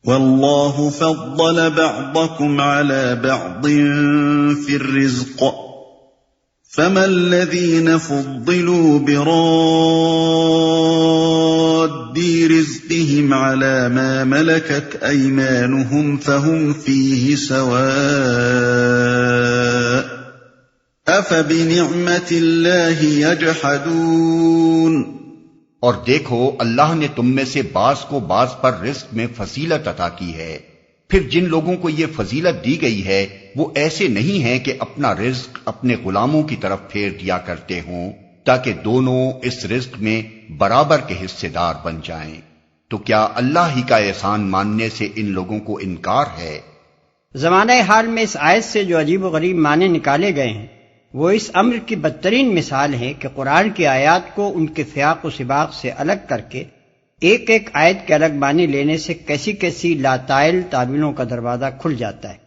والله فضل بعضكم على بعض في الرزق فما الذين فضلوا براد رزقهم على ما ملكت أيمانهم فهم فيه سواء أفبنعمة الله يجحدون۔ اور دیکھو اللہ نے تم میں سے بعض کو بعض پر رزق میں فضیلت عطا کی ہے، پھر جن لوگوں کو یہ فضیلت دی گئی ہے وہ ایسے نہیں ہیں کہ اپنا رزق اپنے غلاموں کی طرف پھیر دیا کرتے ہوں تاکہ دونوں اس رزق میں برابر کے حصے دار بن جائیں، تو کیا اللہ ہی کا احسان ماننے سے ان لوگوں کو انکار ہے؟ زمانہ حال میں اس آیت سے جو عجیب و غریب معنی نکالے گئے ہیں وہ اس امر کی بدترین مثال ہے کہ قرآن کی آیات کو ان کے سیاق و سباق سے الگ کر کے ایک ایک آیت کے الگ معنی لینے سے کیسی کیسی لاتائل تعبیروں کا دروازہ کھل جاتا ہے۔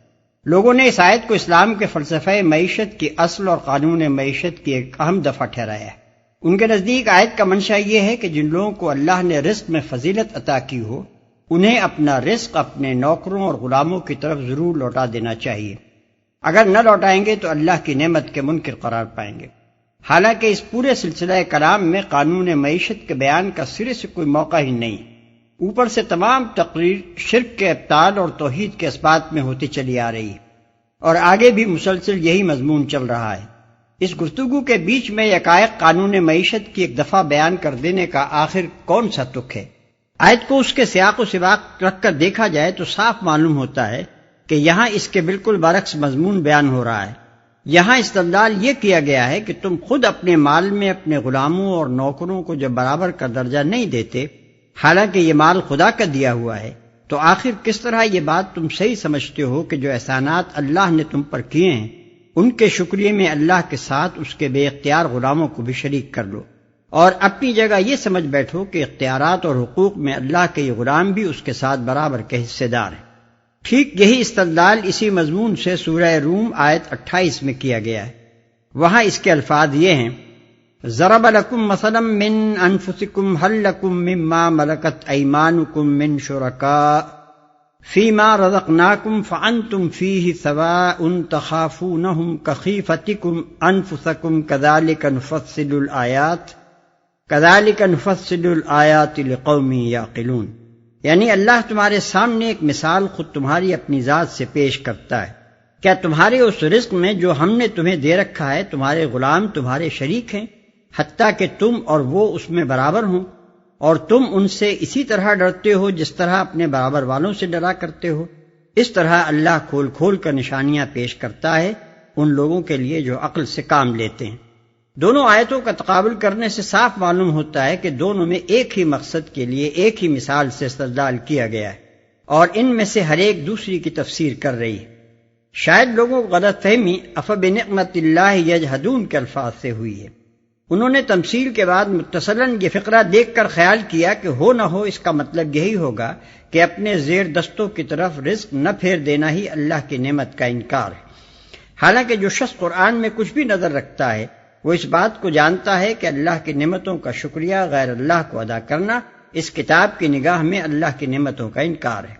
لوگوں نے اس آیت کو اسلام کے فلسفہ معیشت کی اصل اور قانون معیشت کی ایک اہم دفعہ ٹھہرایا ہے۔ ان کے نزدیک آیت کا منشا یہ ہے کہ جن لوگوں کو اللہ نے رزق میں فضیلت عطا کی ہو انہیں اپنا رزق اپنے نوکروں اور غلاموں کی طرف ضرور لوٹا دینا چاہیے، اگر نہ لوٹائیں گے تو اللہ کی نعمت کے منکر قرار پائیں گے۔ حالانکہ اس پورے سلسلہ کلام میں قانون معیشت کے بیان کا سرے سے کوئی موقع ہی نہیں، اوپر سے تمام تقریر شرک کے ابطال اور توحید کے اثبات میں ہوتی چلی آ رہی ہے، اور آگے بھی مسلسل یہی مضمون چل رہا ہے۔ اس گفتگو کے بیچ میں یکایک قانون معیشت کی ایک دفعہ بیان کر دینے کا آخر کون سا تک ہے؟ آیت کو اس کے سیاق و سباق رکھ کر دیکھا جائے تو صاف معلوم ہوتا ہے کہ یہاں اس کے بالکل برعکس مضمون بیان ہو رہا ہے۔ یہاں استدلال یہ کیا گیا ہے کہ تم خود اپنے مال میں اپنے غلاموں اور نوکروں کو جب برابر کا درجہ نہیں دیتے، حالانکہ یہ مال خدا کا دیا ہوا ہے، تو آخر کس طرح یہ بات تم صحیح سمجھتے ہو کہ جو احسانات اللہ نے تم پر کیے ہیں ان کے شکریہ میں اللہ کے ساتھ اس کے بے اختیار غلاموں کو بھی شریک کر لو، اور اپنی جگہ یہ سمجھ بیٹھو کہ اختیارات اور حقوق میں اللہ کے یہ غلام بھی اس کے ساتھ برابر کے حصے دار ہیں۔ ٹھیک یہی استدلال اسی مضمون سے سورہ روم آیت 28 میں کیا گیا ہے۔ وہاں اس کے الفاظ یہ ہیں: ضرب لکم مثلا من انفسکم هل لکم مما ملکت ایمانکم من شرکاء فیما رزقناکم فانتم فیہ سواء تخافونہم کخیفتکم انفسکم کذالک نفصل الآیات لقوم یعقلون۔ یعنی اللہ تمہارے سامنے ایک مثال خود تمہاری اپنی ذات سے پیش کرتا ہے۔ کیا تمہارے اس رزق میں جو ہم نے تمہیں دے رکھا ہے تمہارے غلام تمہارے شریک ہیں، حتیٰ کہ تم اور وہ اس میں برابر ہوں، اور تم ان سے اسی طرح ڈرتے ہو جس طرح اپنے برابر والوں سے ڈرا کرتے ہو؟ اس طرح اللہ کھول کھول کر نشانیاں پیش کرتا ہے ان لوگوں کے لیے جو عقل سے کام لیتے ہیں۔ دونوں آیتوں کا تقابل کرنے سے صاف معلوم ہوتا ہے کہ دونوں میں ایک ہی مقصد کے لیے ایک ہی مثال سے استدلال کیا گیا ہے، اور ان میں سے ہر ایک دوسری کی تفسیر کر رہی ہے۔ شاید لوگوں کو غلط فہمی افبنعمت اللہ یجحدون کے الفاظ سے ہوئی ہے۔ انہوں نے تمثیل کے بعد متصلاً یہ فقرہ دیکھ کر خیال کیا کہ ہو نہ ہو اس کا مطلب یہی ہوگا کہ اپنے زیر دستوں کی طرف رزق نہ پھیر دینا ہی اللہ کی نعمت کا انکار ہے۔ حالانکہ جو شخص قرآن میں کچھ بھی نظر رکھتا ہے وہ اس بات کو جانتا ہے کہ اللہ کی نعمتوں کا شکریہ غیر اللہ کو ادا کرنا اس کتاب کی نگاہ میں اللہ کی نعمتوں کا انکار ہے۔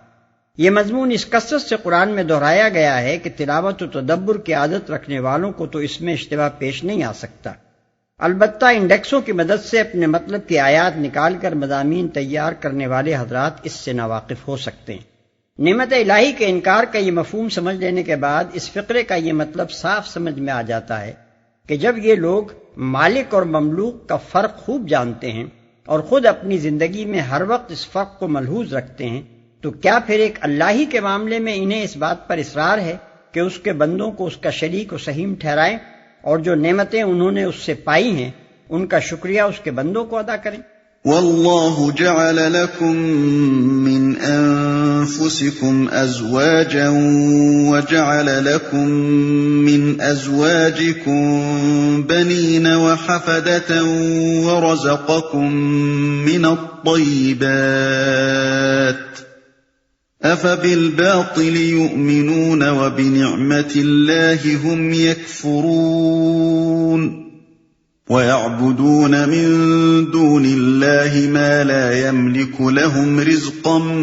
یہ مضمون اس کثرت سے قرآن میں دہرایا گیا ہے کہ تلاوت و تدبر کی عادت رکھنے والوں کو تو اس میں اشتباہ پیش نہیں آ سکتا۔ البتہ انڈیکسوں کی مدد سے اپنے مطلب کی آیات نکال کر مضامین تیار کرنے والے حضرات اس سے ناواقف ہو سکتے ہیں۔ نعمت الہی کے انکار کا یہ مفہوم سمجھ لینے کے بعد اس فقرے کا یہ مطلب صاف سمجھ میں آ جاتا ہے کہ جب یہ لوگ مالک اور مملوک کا فرق خوب جانتے ہیں اور خود اپنی زندگی میں ہر وقت اس فرق کو ملحوظ رکھتے ہیں، تو کیا پھر ایک اللہ ہی کے معاملے میں انہیں اس بات پر اصرار ہے کہ اس کے بندوں کو اس کا شریک و سہیم ٹھہرائیں، اور جو نعمتیں انہوں نے اس سے پائی ہیں ان کا شکریہ اس کے بندوں کو ادا کریں؟ واللہ جعل لكم من انفسكم ازواجا وجعل لكم من ازواجكم بنين وحفدة ورزقكم من الطيبات افبالباطل يؤمنون وبنعمة الله هم يكفرون۔ وَيَعْبُدُونَ مِن دُونِ اللَّهِ مَا لَا يَمْلِكُ لَهُمْ رِزْقًا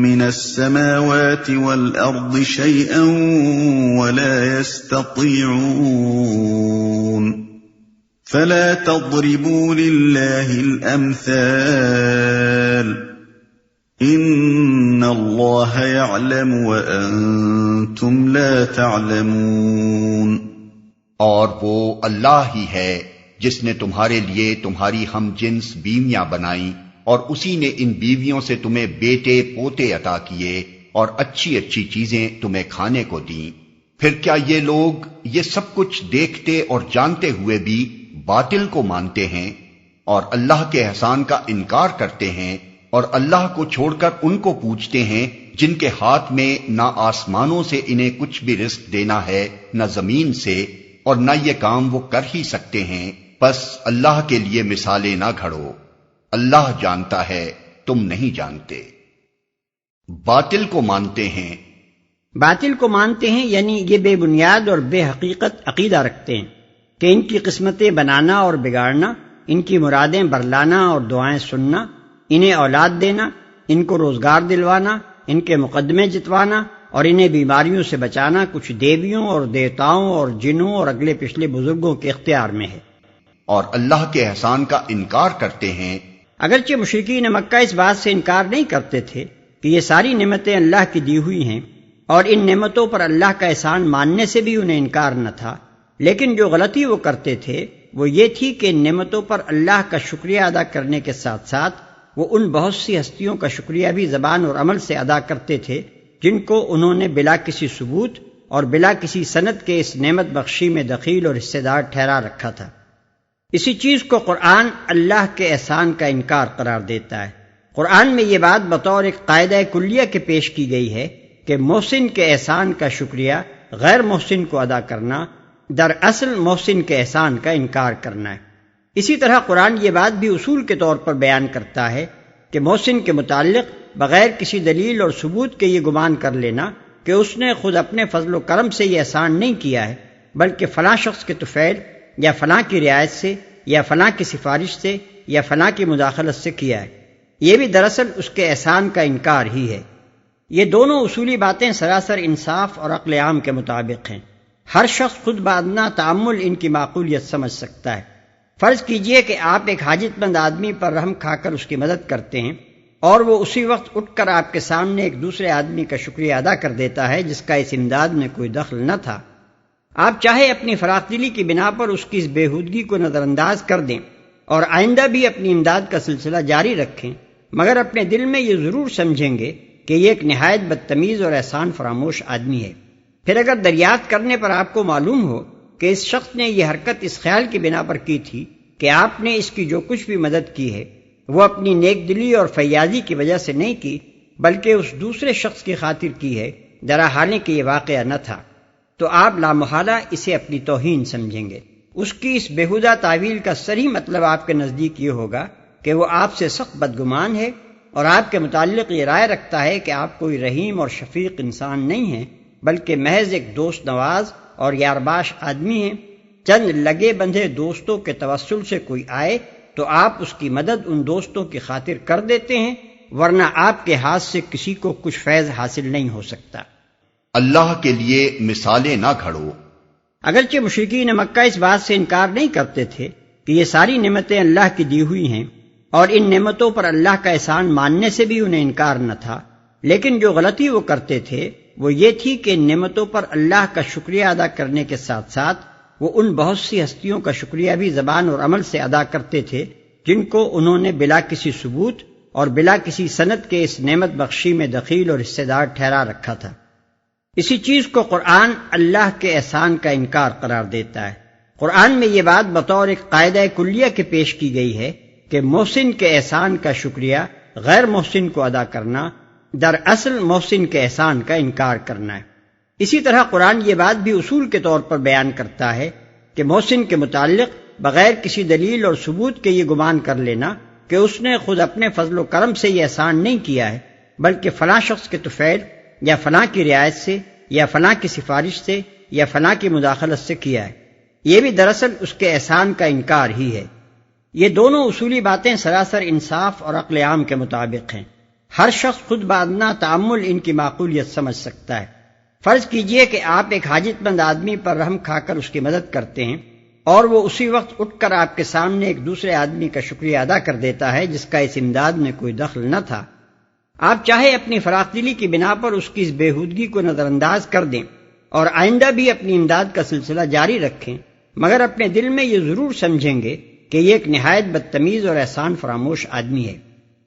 مِّنَ السَّمَاوَاتِ وَالْأَرْضِ شَيْئًا وَلَا يَسْتَطِيعُونَ فَلَا تَضْرِبُوا لِلَّهِ الْأَمْثَالَ إِنَّ اللَّهَ يَعْلَمُ وَأَنتُمْ لَا تَعْلَمُونَ۔ اور وہ اللہ ہی ہے جس نے تمہارے لیے تمہاری ہم جنس بیویاں بنائیں اور اسی نے ان بیویوں سے تمہیں بیٹے پوتے عطا کیے اور اچھی اچھی چیزیں تمہیں کھانے کو دیں۔ پھر کیا یہ لوگ یہ سب کچھ دیکھتے اور جانتے ہوئے بھی باطل کو مانتے ہیں اور اللہ کے احسان کا انکار کرتے ہیں اور اللہ کو چھوڑ کر ان کو پوچھتے ہیں جن کے ہاتھ میں نہ آسمانوں سے انہیں کچھ بھی رزق دینا ہے نہ زمین سے، اور نہ یہ کام وہ کر ہی سکتے ہیں، پس اللہ کے لیے مثالیں نہ گھڑو، اللہ جانتا ہے تم نہیں جانتے۔ باطل کو مانتے ہیں یعنی یہ بے بنیاد اور بے حقیقت عقیدہ رکھتے ہیں کہ ان کی قسمتیں بنانا اور بگاڑنا، ان کی مرادیں برلانا اور دعائیں سننا، انہیں اولاد دینا، ان کو روزگار دلوانا، ان کے مقدمے جتوانا اور انہیں بیماریوں سے بچانا کچھ دیویوں اور دیوتاؤں اور جنوں اور اگلے پچھلے بزرگوں کے اختیار میں ہے، اور اللہ کے احسان کا انکار کرتے ہیں۔ اگرچہ مشرکین مکہ اس بات سے انکار نہیں کرتے تھے کہ یہ ساری نعمتیں اللہ کی دی ہوئی ہیں اور ان نعمتوں پر اللہ کا احسان ماننے سے بھی انہیں انکار نہ تھا، لیکن جو غلطی وہ کرتے تھے وہ یہ تھی کہ ان نعمتوں پر اللہ کا شکریہ ادا کرنے کے ساتھ ساتھ وہ ان بہت سی ہستیوں کا شکریہ بھی زبان اور عمل سے ادا کرتے تھے جن کو انہوں نے بلا کسی ثبوت اور بلا کسی سند کے اس نعمت بخشی میں دخیل اور حصے دار ٹھہرا رکھا تھا۔ اسی چیز کو قرآن اللہ کے احسان کا انکار قرار دیتا ہے۔ قرآن میں یہ بات بطور ایک قاعدہ کلیہ کے پیش کی گئی ہے کہ محسن کے احسان کا شکریہ غیر محسن کو ادا کرنا دراصل محسن کے احسان کا انکار کرنا ہے۔ اسی طرح قرآن یہ بات بھی اصول کے طور پر بیان کرتا ہے کہ محسن کے متعلق بغیر کسی دلیل اور ثبوت کے یہ گمان کر لینا کہ اس نے خود اپنے فضل و کرم سے یہ احسان نہیں کیا ہے بلکہ فلاں شخص کے طفیل یا فلاں کی رعایت سے یا فلاں کی سفارش سے یا فلاں کی مداخلت سے کیا ہے، یہ بھی دراصل اس کے احسان کا انکار ہی ہے۔ یہ دونوں اصولی باتیں سراسر انصاف اور عقل عام کے مطابق ہیں۔ ہر شخص خود بادنا تعمل ان کی معقولیت سمجھ سکتا ہے۔ فرض کیجئے کہ آپ ایک حاجت مند آدمی پر رحم کھا کر اس کی مدد کرتے ہیں اور وہ اسی وقت اٹھ کر آپ کے سامنے ایک دوسرے آدمی کا شکریہ ادا کر دیتا ہے جس کا اس امداد میں کوئی دخل نہ تھا۔ آپ چاہے اپنی فراخ دلی کی بنا پر اس کی اس بےہودگی کو نظر انداز کر دیں اور آئندہ بھی اپنی امداد کا سلسلہ جاری رکھیں، مگر اپنے دل میں یہ ضرور سمجھیں گے کہ یہ ایک نہایت بدتمیز اور احسان فراموش آدمی ہے۔ پھر اگر دریافت کرنے پر آپ کو معلوم ہو کہ اس شخص نے یہ حرکت اس خیال کی بنا پر کی تھی کہ آپ نے اس کی جو کچھ بھی مدد کی ہے وہ اپنی نیک دلی اور فیاضی کی وجہ سے نہیں کی بلکہ اس دوسرے شخص کی خاطر کی ہے، درا حالانکہ یہ واقعہ نہ تھا، تو آپ لامحالہ اسے اپنی توہین سمجھیں گے۔ اس کی اس بےہودہ تعویل کا صریح مطلب آپ کے نزدیک یہ ہوگا کہ وہ آپ سے سخت بدگمان ہے اور آپ کے متعلق یہ رائے رکھتا ہے کہ آپ کوئی رحیم اور شفیق انسان نہیں ہیں بلکہ محض ایک دوست نواز اور یارباش آدمی ہیں۔ چند لگے بندھے دوستوں کے توسل سے کوئی آئے تو آپ اس کی مدد ان دوستوں کی خاطر کر دیتے ہیں، ورنہ آپ کے ہاتھ سے کسی کو کچھ فیض حاصل نہیں ہو سکتا۔ اللہ کے لیے مثالیں نہ گھڑو۔ اگرچہ مشرکین مکہ اس بات سے انکار نہیں کرتے تھے کہ یہ ساری نعمتیں اللہ کی دی ہوئی ہیں اور ان نعمتوں پر اللہ کا احسان ماننے سے بھی انہیں انکار نہ تھا، لیکن جو غلطی وہ کرتے تھے وہ یہ تھی کہ ان نعمتوں پر اللہ کا شکریہ ادا کرنے کے ساتھ ساتھ وہ ان بہت سی ہستیوں کا شکریہ بھی زبان اور عمل سے ادا کرتے تھے جن کو انہوں نے بلا کسی ثبوت اور بلا کسی سند کے اس نعمت بخشی میں دخیل اور حصے دار ٹھہرا رکھا تھا۔ اسی چیز کو قرآن اللہ کے احسان کا انکار قرار دیتا ہے۔ قرآن میں یہ بات بطور ایک قاعدہ کلیہ کے پیش کی گئی ہے کہ محسن کے احسان کا شکریہ غیر محسن کو ادا کرنا دراصل محسن کے احسان کا انکار کرنا ہے۔ اسی طرح قرآن یہ بات بھی اصول کے طور پر بیان کرتا ہے کہ محسن کے متعلق بغیر کسی دلیل اور ثبوت کے یہ گمان کر لینا کہ اس نے خود اپنے فضل و کرم سے یہ احسان نہیں کیا ہے بلکہ فلاں شخص کے طفیل یا فلاں کی رعایت سے یا فلاں کی سفارش سے یا فلاں کی مداخلت سے کیا ہے، یہ بھی دراصل اس کے احسان کا انکار ہی ہے۔ یہ دونوں اصولی باتیں سراسر انصاف اور عقل عام کے مطابق ہیں۔ ہر شخص خود بادنا تعمل ان کی معقولیت سمجھ سکتا ہے۔ فرض کیجئے کہ آپ ایک حاجت مند آدمی پر رحم کھا کر اس کی مدد کرتے ہیں، اور وہ اسی وقت اٹھ کر آپ کے سامنے ایک دوسرے آدمی کا شکریہ ادا کر دیتا ہے جس کا اس امداد میں کوئی دخل نہ تھا۔ آپ چاہے اپنی فراخ دلی کی بنا پر اس کی اس بےہودگی کو نظر انداز کر دیں اور آئندہ بھی اپنی امداد کا سلسلہ جاری رکھیں، مگر اپنے دل میں یہ ضرور سمجھیں گے کہ یہ ایک نہایت بدتمیز اور احسان فراموش آدمی ہے۔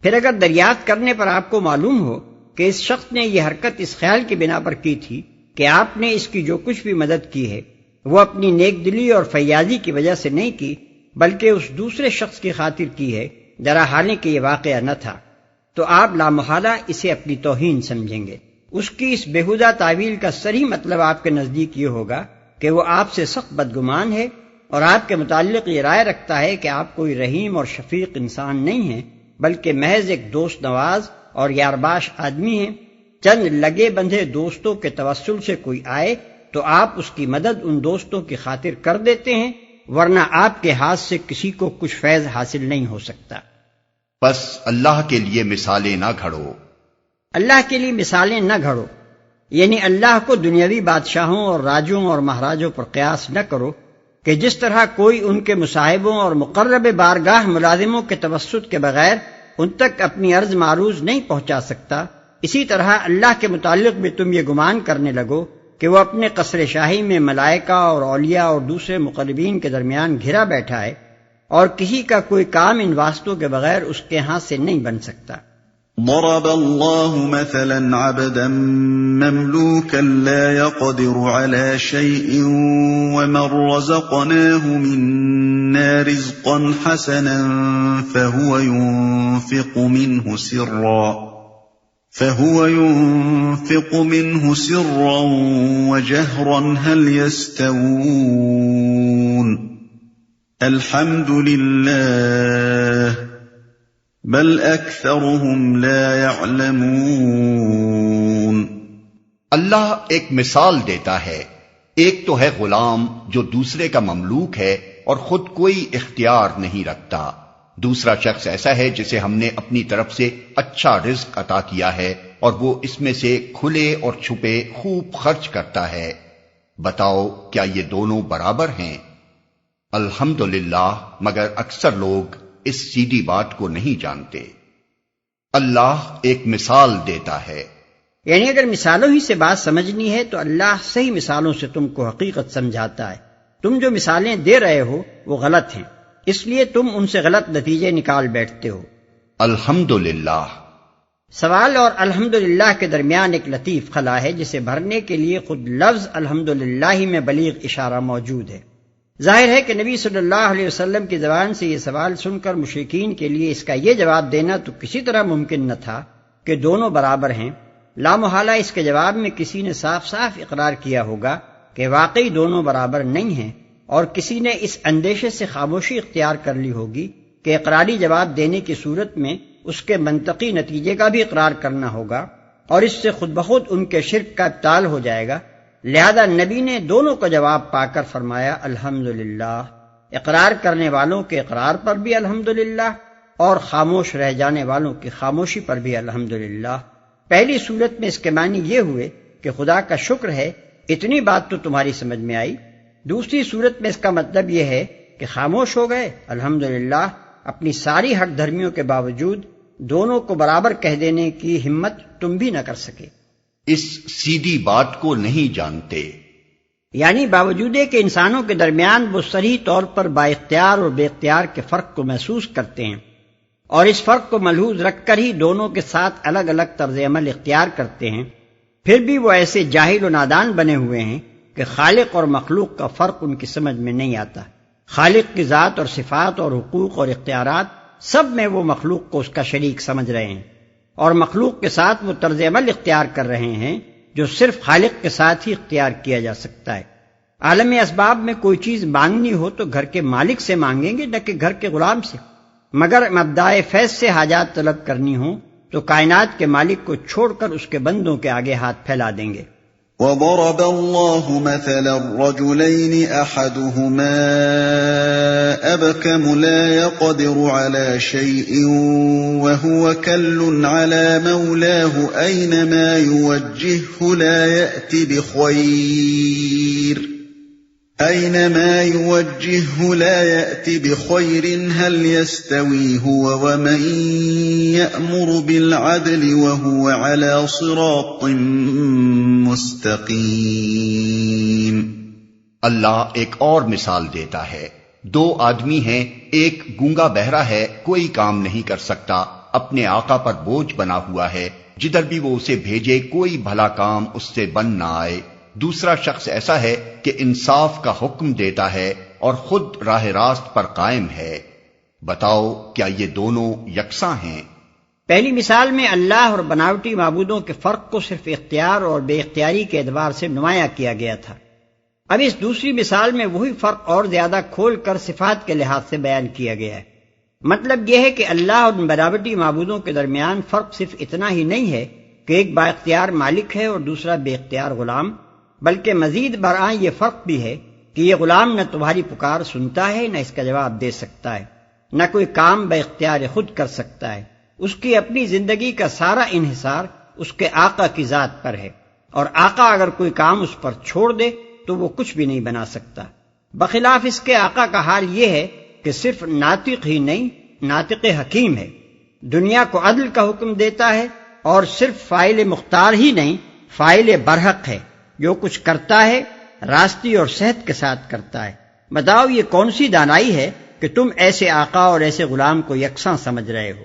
پھر اگر دریافت کرنے پر آپ کو معلوم ہو کہ اس شخص نے یہ حرکت اس خیال کی بنا پر کی تھی کہ آپ نے اس کی جو کچھ بھی مدد کی ہے وہ اپنی نیک دلی اور فیاضی کی وجہ سے نہیں کی بلکہ اس دوسرے شخص کی خاطر کی ہے، ذرا حالانکہ یہ واقعہ نہ تھا، تو آپ لامحالہ اسے اپنی توہین سمجھیں گے۔ اس کی اس بےہودہ تعویل کا صریح مطلب آپ کے نزدیک یہ ہوگا کہ وہ آپ سے سخت بدگمان ہے اور آپ کے متعلق یہ رائے رکھتا ہے کہ آپ کوئی رحیم اور شفیق انسان نہیں ہیں بلکہ محض ایک دوست نواز اور یارباش آدمی ہیں۔ چند لگے بندھے دوستوں کے توسل سے کوئی آئے تو آپ اس کی مدد ان دوستوں کی خاطر کر دیتے ہیں، ورنہ آپ کے ہاتھ سے کسی کو کچھ فیض حاصل نہیں ہو سکتا۔ بس اللہ کے لیے مثالیں نہ گھڑو۔ اللہ کے لیے مثالیں نہ گھڑو، یعنی اللہ کو دنیاوی بادشاہوں اور راجوں اور مہاراجوں پر قیاس نہ کرو کہ جس طرح کوئی ان کے مصاحبوں اور مقرب بارگاہ ملازموں کے توسط کے بغیر ان تک اپنی عرض معروض نہیں پہنچا سکتا، اسی طرح اللہ کے متعلق بھی تم یہ گمان کرنے لگو کہ وہ اپنے قصر شاہی میں ملائکہ اور اولیاء اور دوسرے مقربین کے درمیان گھرا بیٹھا ہے اور کسی کا کوئی کام ان واسطوں کے بغیر اس کے ہاں سے نہیں بن سکتا۔ ضرب الله مثلا عبدا مملوكا لا يقدر على شيء ومن رزقناه منا رزقا حسنا فهو ينفق منه سرا وجهرا هل يستوون الحمد لله بل اکثرهم لا يعلمون۔ اللہ ایک مثال دیتا ہے، ایک تو ہے غلام جو دوسرے کا مملوک ہے اور خود کوئی اختیار نہیں رکھتا، دوسرا شخص ایسا ہے جسے ہم نے اپنی طرف سے اچھا رزق عطا کیا ہے اور وہ اس میں سے کھلے اور چھپے خوب خرچ کرتا ہے، بتاؤ کیا یہ دونوں برابر ہیں؟ الحمدللہ، مگر اکثر لوگ اس سیدھی بات کو نہیں جانتے۔ اللہ ایک مثال دیتا ہے، یعنی اگر مثالوں ہی سے بات سمجھنی ہے تو اللہ صحیح مثالوں سے تم کو حقیقت سمجھاتا ہے۔ تم جو مثالیں دے رہے ہو وہ غلط ہیں، اس لیے تم ان سے غلط نتیجے نکال بیٹھتے ہو۔ الحمدللہ۔ سوال اور الحمدللہ کے درمیان ایک لطیف خلا ہے جسے بھرنے کے لیے خود لفظ الحمدللہ ہی میں بلیغ اشارہ موجود ہے۔ ظاہر ہے کہ نبی صلی اللہ علیہ وسلم کی زبان سے یہ سوال سن کر مشرکین کے لیے اس کا یہ جواب دینا تو کسی طرح ممکن نہ تھا کہ دونوں برابر ہیں۔ لامحالہ اس کے جواب میں کسی نے صاف صاف اقرار کیا ہوگا کہ واقعی دونوں برابر نہیں ہیں، اور کسی نے اس اندیشے سے خاموشی اختیار کر لی ہوگی کہ اقراری جواب دینے کی صورت میں اس کے منطقی نتیجے کا بھی اقرار کرنا ہوگا اور اس سے خود بخود ان کے شرک کا ابطال ہو جائے گا۔ لہذا نبی نے دونوں کا جواب پا کر فرمایا الحمدللہ، اقرار کرنے والوں کے اقرار پر بھی الحمدللہ اور خاموش رہ جانے والوں کی خاموشی پر بھی الحمدللہ۔ پہلی صورت میں اس کے معنی یہ ہوئے کہ خدا کا شکر ہے، اتنی بات تو تمہاری سمجھ میں آئی۔ دوسری صورت میں اس کا مطلب یہ ہے کہ خاموش ہو گئے، الحمدللہ، اپنی ساری حق دھرمیوں کے باوجود دونوں کو برابر کہہ دینے کی ہمت تم بھی نہ کر سکے۔ اس سیدھی بات کو نہیں جانتے، یعنی باوجود کہ انسانوں کے درمیان وہ صریح طور پر با اختیار اور بے اختیار کے فرق کو محسوس کرتے ہیں اور اس فرق کو ملحوظ رکھ کر ہی دونوں کے ساتھ الگ الگ طرز عمل اختیار کرتے ہیں، پھر بھی وہ ایسے جاہل و نادان بنے ہوئے ہیں کہ خالق اور مخلوق کا فرق ان کی سمجھ میں نہیں آتا۔ خالق کی ذات اور صفات اور حقوق اور اختیارات سب میں وہ مخلوق کو اس کا شریک سمجھ رہے ہیں، اور مخلوق کے ساتھ وہ طرز عمل اختیار کر رہے ہیں جو صرف خالق کے ساتھ ہی اختیار کیا جا سکتا ہے۔ عالم اسباب میں کوئی چیز مانگنی ہو تو گھر کے مالک سے مانگیں گے نہ کہ گھر کے غلام سے، مگر مبدائے فیض سے حاجات طلب کرنی ہو تو کائنات کے مالک کو چھوڑ کر اس کے بندوں کے آگے ہاتھ پھیلا دیں گے۔ وضرب الله مثلا الرجلين أحدهما أبكم لا يقدر على شيء وهو كل على مولاه أينما يوجهه لا يأت بخير هل يستوي هو ومن يأمر بالعدل وهو على صراط مستقیم۔ اللہ ایک اور مثال دیتا ہے، دو آدمی ہیں، ایک گونگا بہرا ہے، کوئی کام نہیں کر سکتا، اپنے آقا پر بوجھ بنا ہوا ہے، جدھر بھی وہ اسے بھیجے کوئی بھلا کام اس سے بن نہ آئے۔ دوسرا شخص ایسا ہے کہ انصاف کا حکم دیتا ہے اور خود راہ راست پر قائم ہے۔ بتاؤ کیا یہ دونوں یکساں ہیں؟ پہلی مثال میں اللہ اور بناوٹی معبودوں کے فرق کو صرف اختیار اور بے اختیاری کے اعتبار سے نمایاں کیا گیا تھا۔ اب اس دوسری مثال میں وہی فرق اور زیادہ کھول کر صفات کے لحاظ سے بیان کیا گیا ہے۔ مطلب یہ ہے کہ اللہ اور بناوٹی معبودوں کے درمیان فرق صرف اتنا ہی نہیں ہے کہ ایک با اختیار مالک ہے اور دوسرا بے اختیار غلام، بلکہ مزید برآں یہ فرق بھی ہے کہ یہ غلام نہ تمہاری پکار سنتا ہے نہ اس کا جواب دے سکتا ہے، نہ کوئی کام با اختیار خود کر سکتا ہے، اس کی اپنی زندگی کا سارا انحصار اس کے آقا کی ذات پر ہے، اور آقا اگر کوئی کام اس پر چھوڑ دے تو وہ کچھ بھی نہیں بنا سکتا۔ بخلاف اس کے آقا کا حال یہ ہے کہ صرف ناطق ہی نہیں، ناطق حکیم ہے، دنیا کو عدل کا حکم دیتا ہے، اور صرف فاعل مختار ہی نہیں، فاعل برحق ہے، جو کچھ کرتا ہے راستی اور صحت کے ساتھ کرتا ہے۔ بتاؤ یہ کون سی دانائی ہے کہ تم ایسے آقا اور ایسے غلام کو یکساں سمجھ رہے ہو؟